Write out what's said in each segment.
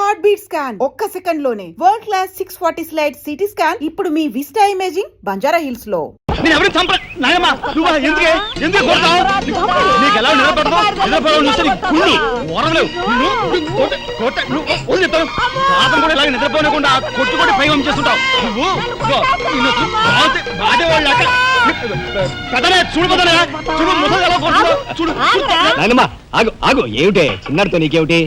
Heart beat scan ఒక్క second లోనే world class 640 slide CT scan ఇప్పుడు మీ విస్టా ఇమేజింగ్ బంజారా హిల్స్ లో. నిద్రపోనకుండా కొట్టుకొని పైవం చేస్తుంటావు ఏమిటే చిన్నారితో నీకేమిటి?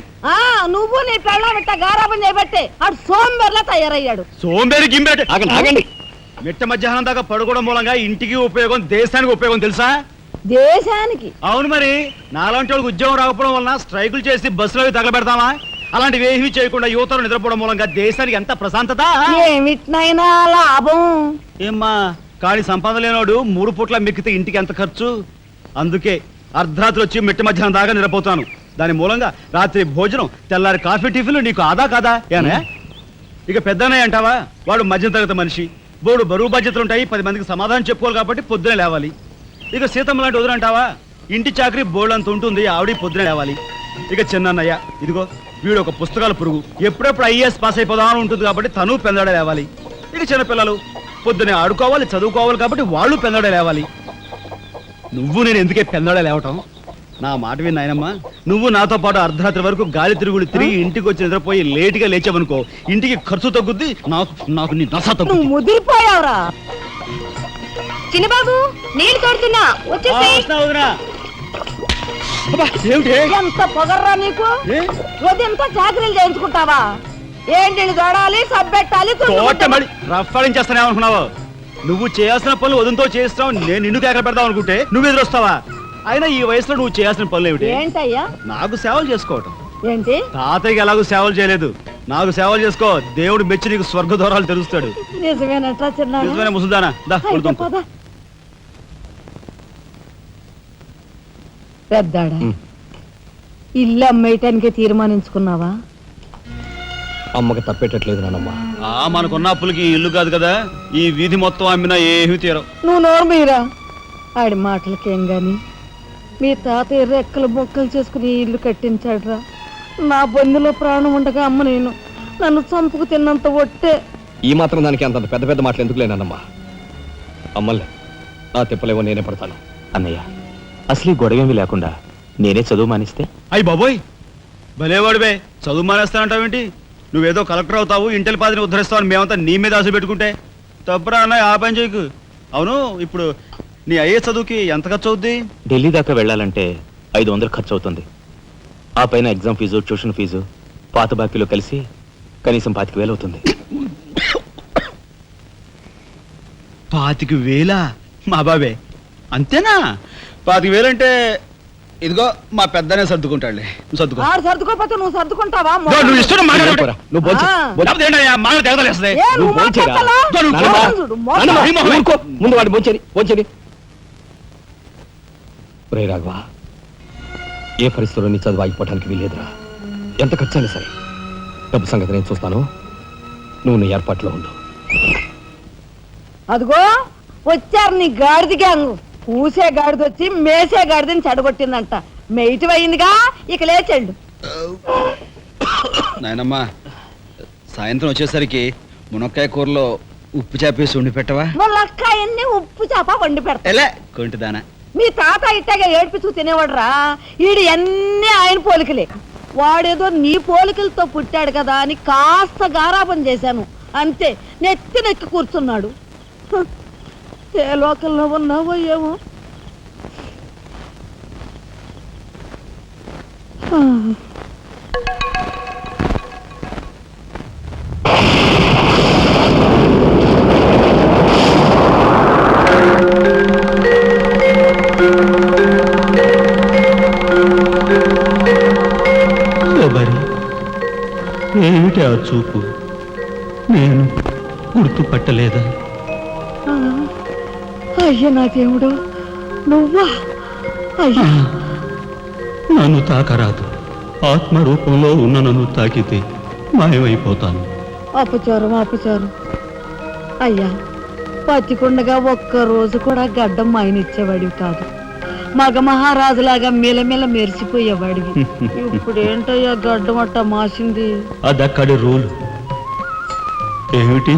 నువ్వు నీ పెళ్ళ గారాబం చేయబట్టే ఆడు సోంబేర్లా తయారయ్యాడు. సోంబేరి గింబేట ఆగండి. మిట్ట మధ్యాహ్నం దాకా పడుకోవడం మూలంగా ఇంటికి ఉపయోగం, దేశానికి ఉపయోగం తెలుసా? దేశానికి? అవును మరి. నాలాంటి వాళ్ళకి ఉద్యోగం రాకపోవడం వలన స్ట్రైకులు చేసి బస్సులో తగలబెడతామా? అలాంటివి ఏమీ చేయకుండా యువతలు నిద్రపోవడం మూలంగా దేశానికి ఎంత ప్రశాంతత. ఏమిటినైనా లాభం ఏమ్మా, కానీ సంపాదన లేనోడు 3 పూట్ల మిక్కితే ఇంటికి ఎంత ఖర్చు? అందుకే అర్ధరాత్రి వచ్చి మిట్ట మధ్యాహ్నం దాకా నిద్రపోతాను. దాని మూలంగా రాత్రి భోజనం, తెల్లారి కాఫీ, టిఫిన్లు నీకు ఆదా కాదా? ఏనే ఇక పెద్దనే అంటావా? వాడు మధ్య తరగతి మనిషి, బోడు బరువు బాధ్యతలు ఉంటాయి, 10 మందికి సమాధానం చెప్పుకోవాలి కాబట్టి పొద్దునే లేవాలి. ఇక సీతమ్మ లాంటి వదులంటావా? ఇంటి చాకరీ బోర్డు అంత ఉంటుంది, ఆవిడ పొద్దునే లేవాలి. ఇక చిన్నయ్య ఇదిగో వీడు ఒక పుస్తకాల పురుగు, ఎప్పుడెప్పుడు ఐఏఎస్ పాస్ అయిపోదామని ఉంటుంది కాబట్టి తను పెందడే లేవాలి. ఇక చిన్నపిల్లలు పొద్దునే ఆడుకోవాలి, చదువుకోవాలి కాబట్టి వాళ్ళు పెందడే లేవాలి. నువ్వు నేను ఎందుకే పెందడే లేవటం? నా మాట విన్నాయనమ్మా, నువ్వు నాతో పాటు అర్ధరాత్రి వరకు గాలి తిరుగుడు తిరిగి ఇంటికి వచ్చి నిద్రపోయి లేటుగా లేచావనుకో, ఇంటికి ఖర్చు తగ్గుద్ది, నాకు నీ నస తగ్గుద్ది. ముదిరిపోయావురా చిన్నబాబు, నీళ్ళు తోడుతున్నా ఎంత పొగర్రా నీకు? ఉదయంతో చాకరీలు చేయించుకుంటావా? ఏంటి తోడాలి, సబ్బెట్టాలి, రఫాడించేస్తానేమనుకున్నావు? నువ్వు చేయాల్సిన పనులు ఉదయంతో చేస్తావు, నేను నిన్ను కేకలు పెడతావు అనుకుంటే నువ్వు ఎదురొస్తావా? అయినా ఈ వయసులో నువ్వు చేయాల్సిన పనులు ఏమిటి? ఏంటయ్యా? నాకు సేవలు చేసుకోవటం. ఏంటి? తాతయ్యకి ఎలాగో సేవలు చేయలేదు, నాకు సేవలు చేసుకో. దేవుడు మెచ్చి నీకు స్వర్గ దూరాలు తెలుస్తాడు. నిజమైన ముసుదానా? పెద్దాడా, ఇల్లు అమ్మేయటానికి తీర్మానించుకున్నావా? అమ్మకి తప్పేటట్లేదు నానమ్మా. మనకున్న అప్పులకి ఇల్లు కాదు కదా, ఈ వీధి మొత్తం అమ్మినా ఏమీ తీరం. నువ్వు నోరు మీరా? ఆడి మాటలకేం గాని మీ తాతయ్య రెక్కలు బొక్కలు చేసుకుని ఇల్లు కట్టించాడురా. నా బొందులో ప్రాణం ఉండగా అమ్మ నేను నన్ను చంపుకు తిన్నంత ఒట్టే. ఈ మాత్రం దానికి అంత పెద్ద పెద్ద మాటలు ఎందుకు లేనమ్మా? అమ్మలే ఆ తిప్పలేవో నేనే పడతాను. అన్నయ్య, అసలు గొడవేమి లేకుండా నేనే చదువు మానిస్తే? అయ్యి బాబోయ్, భలేవాడివే, చదువు మానేస్తానంటావేంటి? నువ్వేదో కలెక్టర్ అవుతావు, ఇంటెల్ పాదిని ఉద్ధరిస్తావు అని మేమంతా నీ మీద ఆశ పెట్టుకుంటే తప్పురా అన్న. ఆ పని చేయకు. అవును, ఇప్పుడు నీ అయ్యే చదువుకి ఎంత ఖర్చు అవుద్ది? ఢిల్లీ దాకా వెళ్ళాలంటే 500 ఖర్చు అవుతుంది. ఆ పైన ఎగ్జామ్ ఫీజు, ట్యూషన్ ఫీజు, పాత బాకీలో కలిసి కనీసం 25,000 అవుతుంది. 25,000? మా బాబే అంతేనా? 25,000 అంటే ఇదిగో మా పెద్దనే సర్దుకుంటాడులే. సర్దుకో. సర్దుకోపోతే నువ్వు సర్దుకుంటావా? నువ్వు ఇష్టం మాట్లాడు. ముందు వాడు బోంచేది. రే రాఘవ, ఏ పరిస్థితుల్లో నీ చదువు ఆగిపోవడానికి వీల్లేదురా. ఎంత ఖర్చైనా సరే డబ్బు సంగతి నేను చూస్తాను. నువ్వు నీ ఏర్పాట్లో ఉండు. అదిగో వచ్చారు నీ గాడిద గ్యాంగ్. పూసే గాడిద వచ్చి మేసే గాడిదని చెడగొట్టిందంట. మెయిటివ్ అయిందిగా, ఇక లేచండు. నాయనమ్మా, సాయంత్రం వచ్చేసరికి మునక్కాయ కూరలో ఉప్పు చేపేసి వండి పెట్టవా? మునక్కాయన్ని ఉప్పు చేప వండి పెడతా. కొంటిదానా? మీ తాత ఇట్టగా ఏడ్పిస్తూ తినేవాడురా. ఈడు అన్ని ఆయన పోలికలే. వాడేదో నీ పోలికలతో పుట్టాడు కదా అని కాస్త గారాబం చేశాను అంతే. నెత్తి నెక్కి కూర్చున్నాడు. ఏ లోకల్లో ఉన్నావో ఏమో. ఏమిటి ఆ చూపు? నేను గుర్తుపట్టలేదా? అయ్యా నా దేవుడు, నువ్వా? అయ్యా, నన్ను తాకరాదు. ఆత్మరూపంలో ఉన్న నన్ను తాకితే మాయమైపోతాను. అపచారం అపచారం. అయ్యా, బతికుండగా ఒక్క రోజు కూడా గడ్డం మాయనిచ్చేవాడివి కాదు. మగ మహారాజులాగా మెలమెల మెరిసిపోయేవాడివి. ఇప్పుడు ఏంటయ్యా గడ్డమట్ట మాసింది? అదక్కడి రూలు. ఏమిటి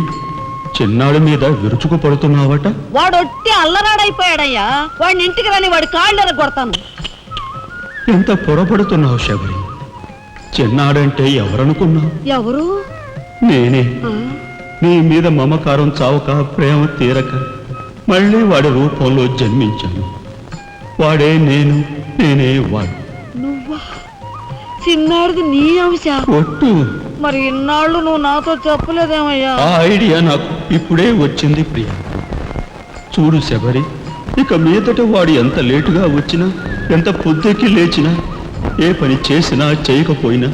చిన్నాడు మీద విరుచుకు పడుతున్నావట? వాడు ఒట్టి అల్లరాడైపోయాడయ్యా. వాడిని ఇంటికి రాని వాడి కాళ్ళు కొడతాను. ఎంత పొరపడుతున్నావు శబరి? చిన్నాడంటే ఎవరనుకున్నావు? ఎవరు? నేనే. నీ మీద మమకారం చావక ప్రేమ తీరక మళ్ళీ వాడి రూపంలో జన్మించాను. వాడే నేను, నేనే వాడు. నువ్వా? చిన్నాడిది నీ అంశ? ఒట్టు. మరి ఇన్నాళ్ళు నువ్వు నాతో చెప్పలేదేమయ్యా? ఆ ఐడియా నాకు ఇప్పుడే వచ్చింది ప్రియ. చూడు శబరి, ఇక మీదట వాడు ఎంత లేటుగా వచ్చినా, ఎంత పొద్దుకి లేచినా, ఏ పని చేసినా చేయకపోయినా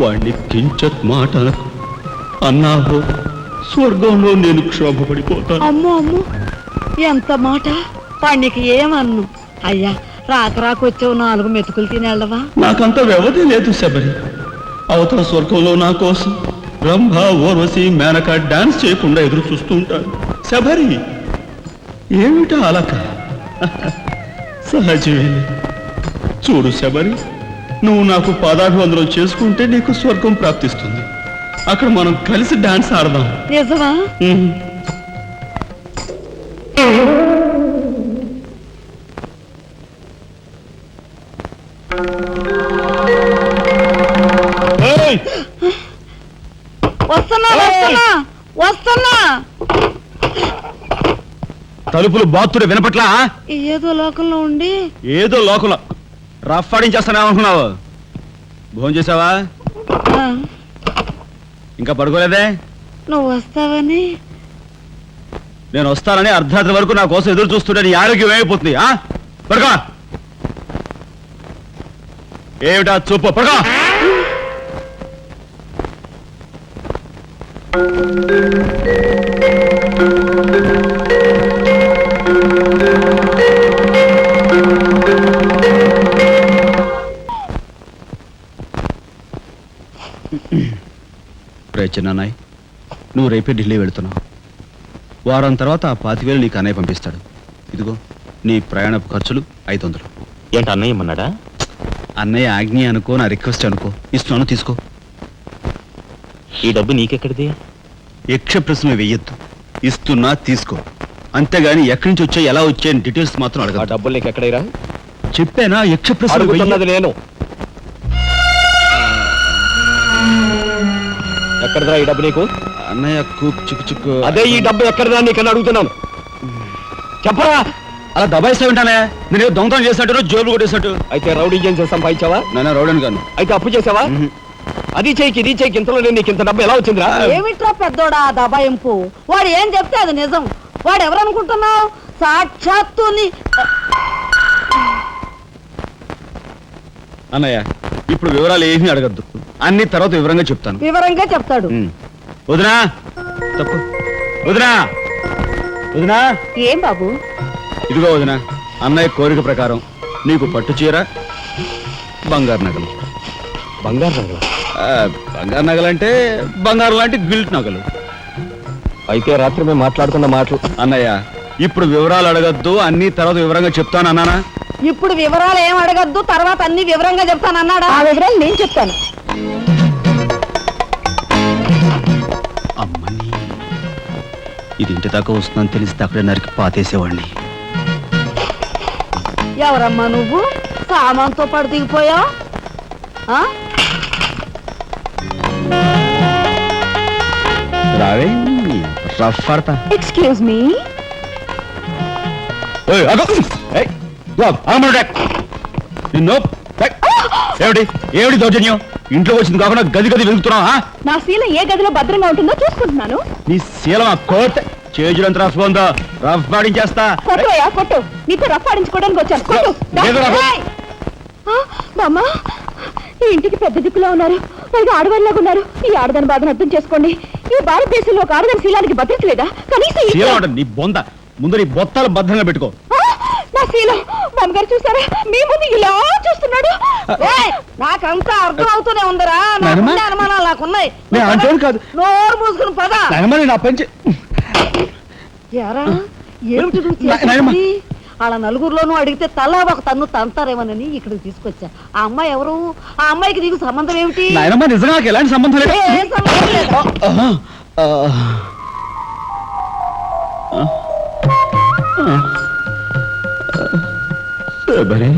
వాడిని కించత్ మాట అనకు. అన్నాహో స్వర్గంలో నేను క్షోభపడిపోతాను. అమ్మో అమ్మో, ఎంత మాట! వాడికి ఏమన్ను? అయ్యా, రాకొచ్చావు 4 మెతుకులు తినేళ్ళవా? నాకంత వ్యవధి లేదు శబరి. అవతల స్వర్గంలో నా కోసం రంభ, ఓర్వశి, మేనక డాన్స్ చేయకుండా ఎదురు చూస్తూ ఉంటాను. శబరి, ఏమిటా అలక? సహజమే. చూడు శబరి, నువ్వు నాకు పాదాభివందనం చేసుకుంటే నీకు స్వర్గం ప్రాప్తిస్తుంది. అక్కడ మనం కలిసి డాన్స్ ఆడదాం. నిజమా? వస్తున్నా వస్తున్నా వస్తున్నా. తలుపులు బాత్తుడు వినపట్లా? ఏదో లోకంలో ఉండి ఏదో లోకంలో రఫ్ ఆడించేస్తానేమనుకున్నావు? భోజనం చేసావా? ఇంకా పడుకోలేదే? నువ్వు వస్తావని. నేను వస్తానని అర్ధరాత్రి వరకు నా కోసం ఎదురు చూస్తుంటే నీ ఆరోగ్యం ఏమైపోతుంది? పడుకో. ఏమిటా చూపు? పడుకో. రే చిన్నాయ్, నువ్వు రేపే ఢిల్లీ వెళుతున్నావు. వారం తర్వాత ఆ 25,000 నీకు అన్నయ్య పంపిస్తాడు. ఇదిగో నీ ప్రయాణపు ఖర్చులు 500. ఏంటి అన్నయ్య ఏమన్నాడా? అన్నయ్య ఆజ్ఞ అనుకో, నా రిక్వెస్ట్ అనుకో. ఇస్తున్నాను, తీసుకో. ఈ డబ్బు నీకెక్కడిది? యక్ష ప్రశ్న వెయ్యొద్దు. ఇస్తున్నా, తీసుకో. అంతేగాని ఎక్కడి నుంచి వచ్చాయి, ఎలా వచ్చాయని డీటెయిల్స్ మాత్రం ఆ అడగ. డబ్బులు నీకు ఎక్కడైరా? చెప్పానా? యక్ష ప్రశ్న అడుగుతున్నది నేను. ఎక్కడదా ఈ డబ్బు నీకు? అన్నయ్య చిక్కు చిక్కు. అదే ఈ డబ్బు ఎక్కడదా నీకని అడుగుతున్నాను. చెప్పరా? అలా దబాయిస్తా ఉంటానే. నేను దొంగతనం చేసినట్టు, జోబులు కొట్టేసినట్టు. అయితే రౌడీ చేసి సంపాదించావా? నాన్న రౌడన్ గాను. అయితే అప్పు చేసావా? అది చేయికి ఇది చేయికి ఇంతలో నేను నీకు ఇంత డబ్బు ఎలా వచ్చిందిరా? ఏమిట్రా పెద్దోడా దబాయింపు? వాడు ఏం చెప్తే అది నిజం. వాడు ఎవరనుకుంటున్నావు? సాక్షాత్తు అన్నయ్య, ఇప్పుడు వివరాలు ఏమీ అడగద్దు. అన్ని తర్వాత వివరంగా చెప్తాను. వివరంగా చెప్తాడు. వదినా, తప్పు. వదినా, వదినా. ఏం బాబు? ఇదిగో వదినా, అన్నయ్య కోరిక ప్రకారం నీకు పట్టు చీర, బంగారు నగలు. బంగారు నగలు? బంగారు నగలంటే బంగారు లాంటి గిల్ట్ నగలు. అయితే రాత్రి మేము మాట్లాడుకున్న మాటలు. అన్నయ్య, ఇప్పుడు వివరాలు అడగద్దు. అన్ని తర్వాత వివరంగా చెప్తాను అన్నానా? ఇప్పుడు వివరాలు ఏం అడగద్దు, తర్వాత అన్ని వివరంగా చెప్తాను అన్నాడా? ఆ వివరాలు నేను చెప్తాను. అమ్మని, ఇది ఇంటి దాకా వస్తుందని తెలిస్తే అక్కడే నరికి పాతేసేవాడిని. ఎవరమ్మా నువ్వు? సామాన్తో పాటు దిగిపోయావు? రావే, రఫ్ పడతా. Excuse me. ఏమిటి ఏమిటి దౌర్జన్యం? ఇంట్లో వచ్చింది కాకుండా గది గది వెతుకుతున్నావా? నా శీలం ఏ గదిలో భద్రంగా ఉంటుందో చూసుకుంటున్నాను. నీ శీలం ఆ కోట్ చేజులంత రఫ్ ఉందో రఫ్ పాడించేస్తా. కొట్టుయా కొట్టు. నీతో రఫ్ ఆడించుకోవడానికి వచ్చాను. కొట్టు. లేదు నాకు. బామ్మ, ఈ ఇంటికి పెద్ద దిక్కులో ఉన్నారు. పైగా ఆడవాళ్ళలాగా ఉన్నారు. ఈ ఆడదాని బాధను అర్థం చేసుకోండి. ఈ భారతదేశంలో ఒక ఆడదాని శీలానికి భద్రత లేదా? కనీసం శీలం అంటే నీ బొంద. ముందు నీ బొత్తాలు భద్రంగా పెట్టుకో. నా శీలం బామ్మగారు చూసారా? మీ ముందు ఇలా చూస్తున్నాడు. నాకంతా అర్థం అవుతూనే ఉందరా. అనుమానాలు నాకున్నాయి. నోరు మూసుకుని పద. నా పెంచి ఏమిటి వాళ్ళ నలుగురిలోనూ అడిగితే తలా ఒక తన్ను తంతారేమోనని ఇక్కడికి తీసుకొచ్చా. ఆ అమ్మాయి ఎవరు? ఆ అమ్మాయికి నీకు సంబంధం ఏమిటి? నాయనమ్మ నిజంగా నాకు ఎలాంటి సంబంధం లేదు. ఏ సంబంధం లేదా? ఆహా, ఆ, శబరి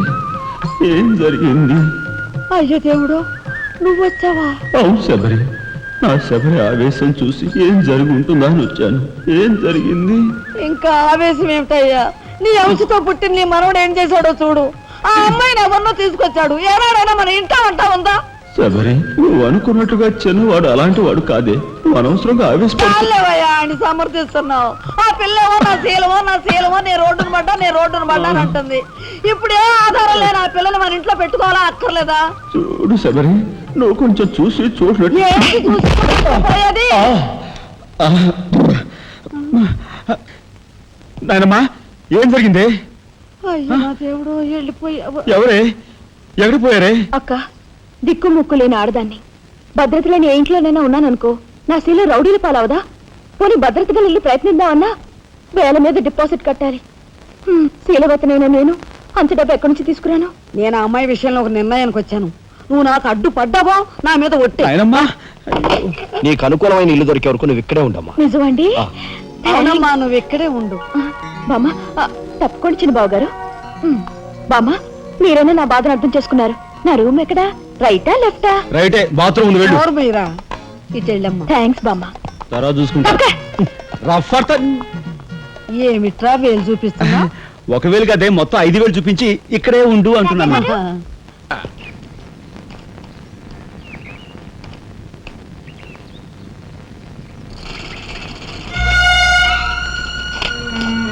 ఏం జరిగింది? అయ్యో దేవుడు, నువ్వు వచ్చావా? అవును శబరి, నా శబరి ఆవేశం చూసి ఏం జరుగుంటుందా అని వచ్చాను. ఏం జరిగింది? ఇంకా ఆవేశం ఏమిటయ్యా? నీ అంశతో పుట్టిన నీ మనవడు ఏం చేశాడో చూడు. ఆ అమ్మాయిని ఎవరినో తీసుకొచ్చాడు. ఏనాడైనా మన ఇంటా వంట ఉందా? శబరి, నువ్వు అనుకున్నట్టుగా చిన్నవాడు అలాంటి వాడు కాదే. నువ్వు అనవసరంగా ఆవేశపడు. చాలేవయ్యా అని సమర్థిస్తున్నావు. ఆ పిల్లేమో నా శీలమో నేను రోడ్డును పడ్డా అని అంటుంది. ఇప్పుడు ఏ ఆధారం లేని ఆ పిల్లని మన ఇంట్లో పెట్టుకోవాలా అక్కర్లేదా? చూడు శబరి, నువ్వు కొంచెం చూసి చూడలేదు. ఏంటి చూసుకోపోయేది? నాయనమ్మా ఏం జరిగింది? అయ్యో నా దేవుడు, వెళ్ళిపోయావు. ఎవరే ఎక్కడికి పోయారే? అక్క, దిక్కు ముక్కు లేని ఆడదాన్ని, భద్రత లేని ఏ ఇంట్లోనైనా ఉన్నాననుకో, నా శీల రౌడీల పాలవదా? పోనీ భద్రతగా వెళ్ళి ప్రయత్నిద్దామన్నా వేల మీద డిపాజిట్ కట్టాలి. శీలవతనైనా నేను అంత డబ్బు ఎక్కడి నుంచి తీసుకురాను? నేను ఆ అమ్మాయి విషయంలో ఒక నిర్ణయానికి వచ్చాను. నువ్వు నాకు అడ్డు పడ్డావో నా మీద ఒట్టే. నాయనమ్మా నీకు అనుకూలమైన ఇల్లు దొరికే వరకు నువ్వు ఇక్కడే ఉండమ్మా. నిజమండి? అవునమ్మా, నువ్వు ఇక్కడే ఉండు. బామ్మ, తప్పుకోండి చిన్న బాబు గారు. బామ్మ, మీరైనా నా బాధను అర్థం చేసుకున్నారు. నా రూమ్ ఎక్కడా? రైటా లెఫ్టా? రైటే, బాత్రూమ్ ఉంది, వెళ్ళు. ఎవరు మీరా? ఇటు వెళ్ళమ్మా. థ్యాంక్స్ బామ్మ. తర్వాత చూసుకుంటా. రఫ్ ఏమిట్రా వేలు చూపిస్తున్నా? ఒకవేళ అదే మొత్తం 5,000 చూపించి ఇక్కడే ఉండు అంటున్నాను.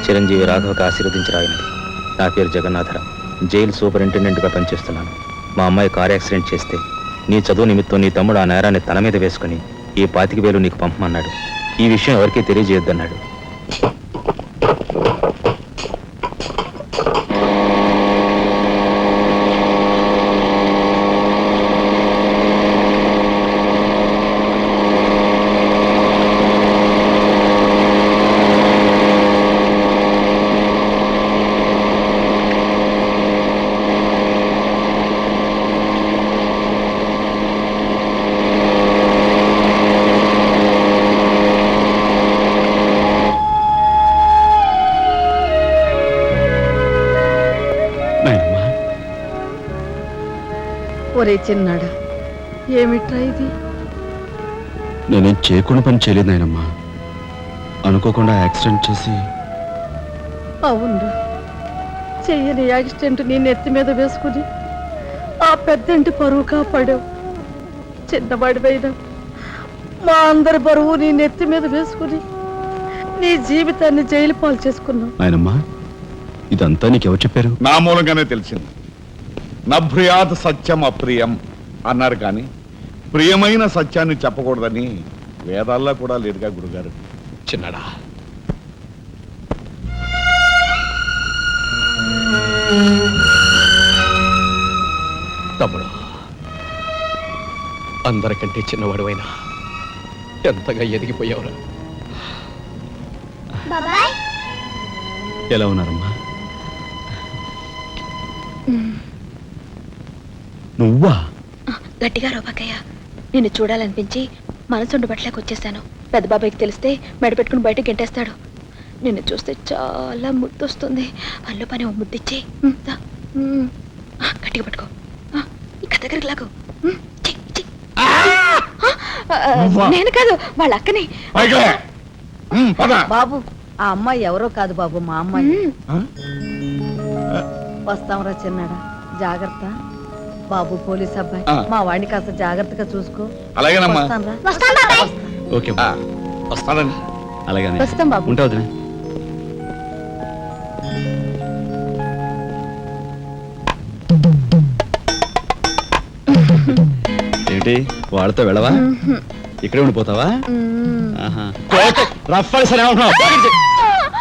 చిరంజీవి రాఘవకు ఆశీర్వదించి రాయినది. నా పేరు జగన్నాథరావు, జైలు సూపరింటెండెంట్గా పనిచేస్తున్నాను. మా అమ్మాయి కార్ యాక్సిడెంట్ చేస్తే నీ చదువు నిమిత్తం నీ తమ్ముడు ఆ నేరాన్ని తన మీద వేసుకుని ఈ 25,000 నీకు పంపమన్నాడు. ఈ విషయం ఎవరికీ తెలియజేయొద్దన్నాడు. ఒరే చిన్నాడా, ఏమిట్రా ఇది? నేనేం చేయకుండా పని చేయలేదు నాయనమ్మా. అనుకోకుండా యాక్సిడెంట్ చేసి. అవును, చెయ్యని యాక్సిడెంట్ నీ నెత్తి మీద వేసుకుని ఆ పెద్దంటి పరువు కాపాడావు. చిన్నవాడిపైన మా అందరి బరువు నీ నెత్తి మీద వేసుకుని నీ జీవితాన్ని జైలు పాలు చేసుకున్నావు. నాయనమ్మా, ఇదంతా నీకెవరు చెప్పారు? నా మూలంగానే తెలిసింది. నభ్రియాత్ సత్యం అప్రియం అన్నారు, కానీ ప్రియమైన సత్యాన్ని చెప్పకూడదని వేదాల్లో కూడా లేదుగా గురుగారు. చిన్నడా, తమ్ముడు, అందరికంటే చిన్నవాడు అయినా ఎంతగా ఎదిగిపోయావురా. ఎలా ఉన్నారమ్మా? నువ్వా? గట్టిగా రోపకయ్య, నిన్ను చూడాలనిపించి మనసుండు బట్టలేక వచ్చేసాను. పెద్ద బాబాయ్కి తెలిస్తే మెడపెట్టుకుని బయటకు గెంటేస్తాడు. నిన్ను చూస్తే చాలా ముద్దొస్తుంది. పళ్ళు పని ముద్దిచ్చి గట్టిగా పట్టుకో. ఇంకా దగ్గరికి లాగు. నేను కాదు, వాళ్ళ అక్కని. బాబు, ఆ అమ్మాయి ఎవరో కాదు బాబు, మా అమ్మాయి. వస్తాంరా చిన్నాడా, జాగ్రత్త. బాబు పోలీస్ అబ్బాయి, మా వాడిని కాస్త జాగ్రత్తగా చూసుకో. అలాగేనమ్మా. వస్తానురా. ఓకే వస్తానండి. అలాగే వస్తాం బాబు. ఉంటా వదినా. ఏంటి వాళ్ళతో వెళ్ళవా? ఇక్కడే ఉండిపోతావా? రఫ్ సరే